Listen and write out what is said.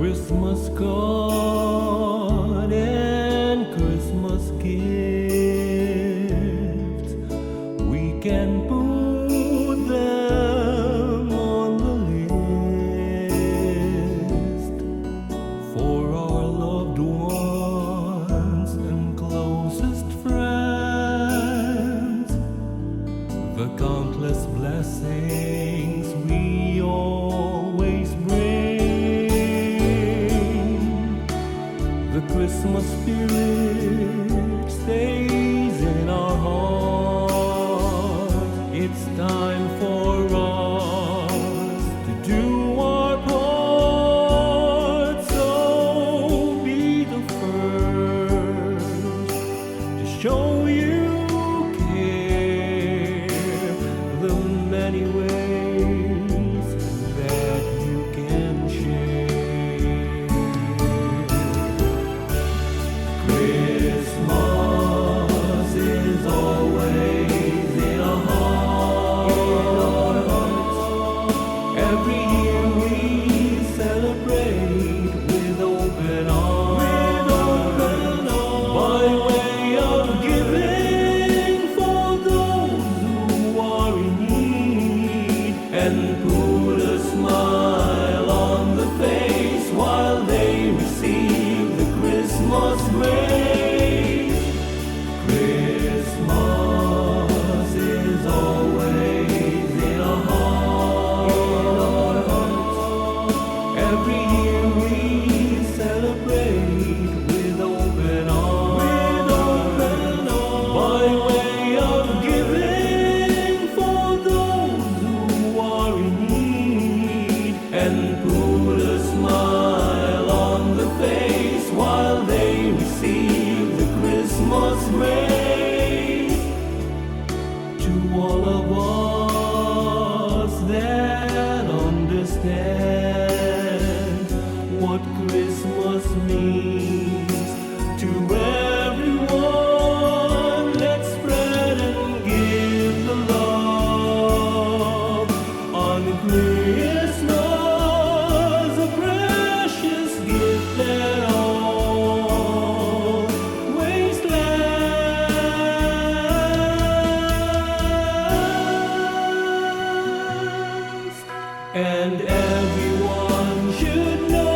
Christmas card and Christmas gift, we can put them on the list for our loved ones and closest friends. The countless blessings we always bring, the Christmas spirit stays in our heart. It's time for us to do our part, so be the first to show you care, the many ways that you can share. Christmas is always in our hearts. Every year we celebrate with open arms, by way of giving for those who are in need, and put a smile on the face while they receive the Christmas grace. Christmas is always in our hearts. Every year we celebrate with open arms, by way of giving for those who are in need, and put a smile on the face while they receive the Christmas grace. To all of us that understand what Christmas means to everyone, let's spread and give the love on Christmas, a precious gift that always lasts. And everyone should know